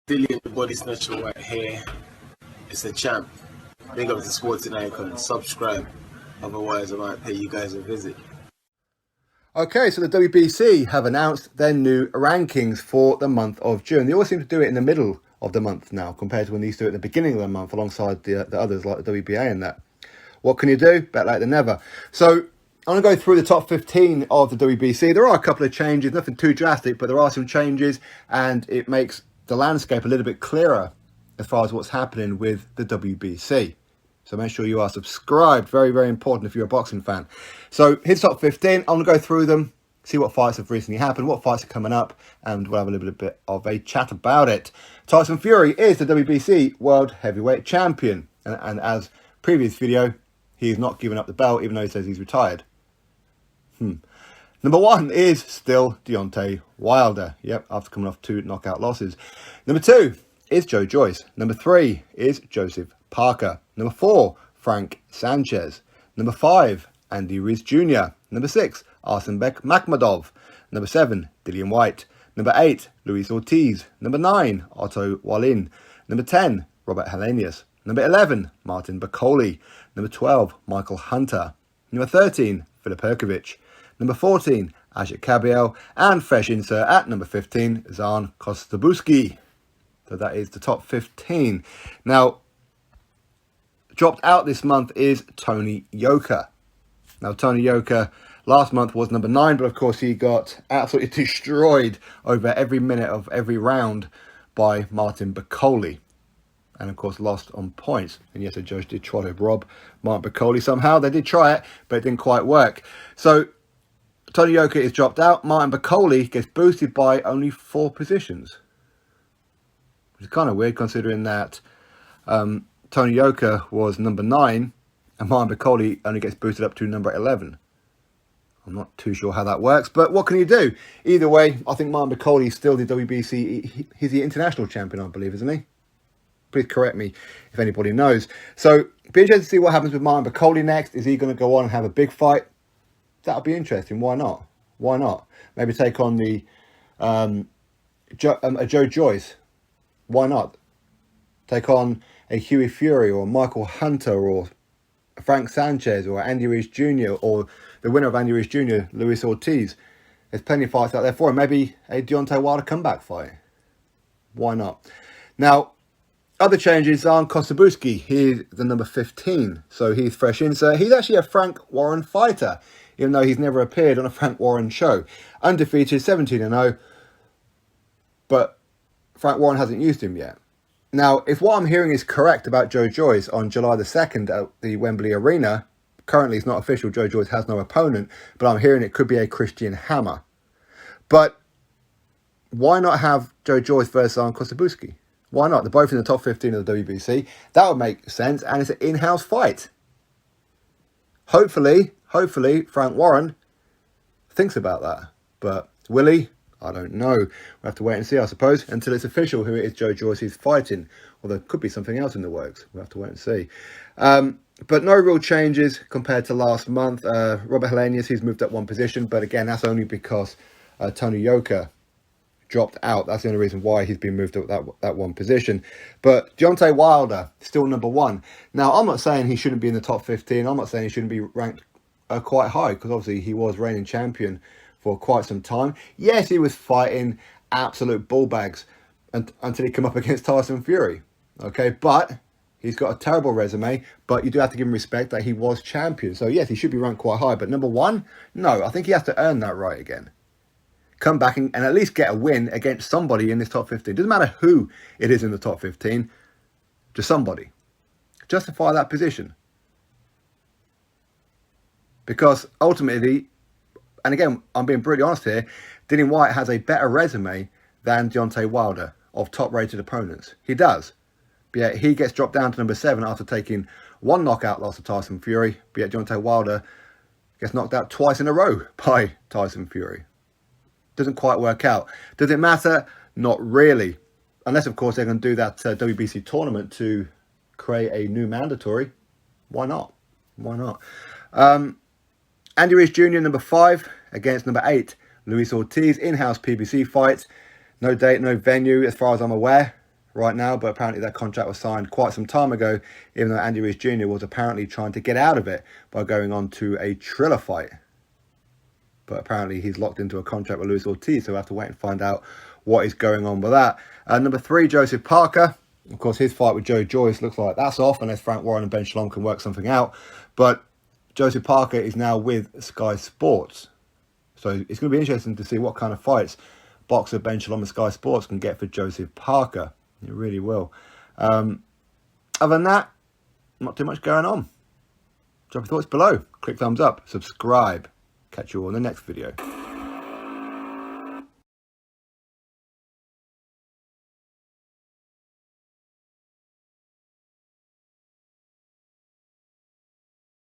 Dillian, the body snatcher right here. It's a champ. Big up to Sporting Icon. Subscribe. Otherwise, I might pay you guys a visit. Okay, so the WBC have announced their new rankings for the month of June. They always seem to do it in the middle of the month now, compared to when they used to do it at the beginning of the month alongside the others like the WBA and that. What can you do? Better late than never. So I'm going to go through the top 15 of the WBC. There are a couple of changes, nothing too drastic, but there are some changes, and it makes the landscape a little bit clearer as far as what's happening with the WBC. So make sure you are subscribed. Very, very important if you're a boxing fan. So here's top 15. I'm going to go through them, see what fights have recently happened, what fights are coming up, and we'll have a little bit of a chat about it. Tyson Fury is the WBC World Heavyweight Champion. And as previous video, he's not giving up the belt, even though he says he's retired. Number one is still Deontay Wilder. Yep, after coming off 2 knockout losses. Number 2 is Joyce. Number 3 is Joseph Parker. Number 4, Frank Sanchez. Number 5, Andy Ruiz Jr. Number 6, Arsenbek Makhmadov. Number 7, Dillian Whyte. Number 8, Luis Ortiz. Number 9, Otto Wallin. Number 10, Robert Helenius. Number 11, Martin Bakole. Number 12, Michael Hunter. Number 13, Filip Herkovich. Number 14, Ajit Kabiel. And fresh insert at number 15, Zhan Kostabuski. So that is the top 15. Now, dropped out this month is Tony Yoka. Now, Tony Yoka last month was number 9, but of course he got absolutely destroyed over every minute of every round by Martin Bakole. And of course lost on points. And yes, the judge did try to rob Martin Bakole somehow. They did try it, but it didn't quite work. So Tony Yoka is dropped out. Martin Bakole gets boosted by only 4 positions. Which is kind of weird considering that Tony Yoka was number 9 and Martin Bakole only gets boosted up to number 11. I'm not too sure how that works, but what can you do? Either way, I think Martin Bakole is still the WBC. He's the international champion, I believe, isn't he? Please correct me if anybody knows. So, be interested to see what happens with Martin Bakole next. Is he going to go on and have a big fight? That'll be interesting. Why not? Why not? Maybe take on the Joyce. Why not? Take on a Hughie Fury or Michael Hunter or Frank Sanchez or Andy Ruiz Jr. or the winner of Andy Ruiz Jr., Luis Ortiz. There's plenty of fights out there for him. Maybe a Deontay Wilder comeback fight. Why not? Now, other changes are on Kostabuski. He's the number 15, so he's fresh insert. He's actually a Frank Warren fighter, even though he's never appeared on a Frank Warren show. Undefeated, 17-0, but Frank Warren hasn't used him yet. Now, if what I'm hearing is correct about Joyce on July the 2nd at the Wembley Arena, currently it's not official, Joyce has no opponent, but I'm hearing it could be a Christian Hammer. But why not have Joyce versus Kostabuski? Why not? They're both in the top 15 of the WBC. That would make sense, and it's an in-house fight. Hopefully, Frank Warren thinks about that. But will he? I don't know. We'll have to wait and see, I suppose, until it's official who it is Joyce is fighting. Or there could be something else in the works. We'll have to wait and see. But no real changes compared to last month. Robert Helenius, he's moved up 1 position. But again, that's only because Tony Yoka dropped out. That's the only reason why he's been moved up that 1 position. But Deontay Wilder, still number 1. Now, I'm not saying he shouldn't be in the top 15. I'm not saying he shouldn't be ranked quite high, because obviously he was reigning champion for quite some time. Yes, he was fighting absolute bull bags until he came up against Tyson Fury. Okay, but he's got a terrible resume, but you do have to give him respect that he was champion. So yes, he should be ranked quite high, but number 1? No, I think he has to earn that right again. Come back and at least get a win against somebody in this top 15. Doesn't matter who it is in the top 15, just somebody. Justify that position. Because ultimately, and again, I'm being brutally honest here, Dillian Whyte has a better resume than Deontay Wilder of top-rated opponents. He does. But yet he gets dropped down to number 7 after taking 1 knockout loss to Tyson Fury. But yet Deontay Wilder gets knocked out twice in a row by Tyson Fury. Doesn't quite work out. Does it matter? Not really. Unless, of course, they're going to do that WBC tournament to create a new mandatory. Why not? Why not? Andy Ruiz Jr. number 5 against number 8, Luis Ortiz. In-house PBC fight. No date, no venue as far as I'm aware. right now, but apparently that contract was signed quite some time ago, even though Andy Ruiz Jr. was apparently trying to get out of it by going on to a Triller fight. But apparently he's locked into a contract with Luis Ortiz, so we'll have to wait and find out what is going on with that. Number 3, Joseph Parker. Of course, his fight with Joe Joyce looks like that's off, unless Frank Warren and Ben Shalom can work something out. But Joseph Parker is now with Sky Sports. So it's going to be interesting to see what kind of fights boxer Ben Shalom and Sky Sports can get for Joseph Parker. It really will. Other than that, not too much going on. Drop your thoughts below. Click thumbs up. Subscribe. Catch you all in the next video.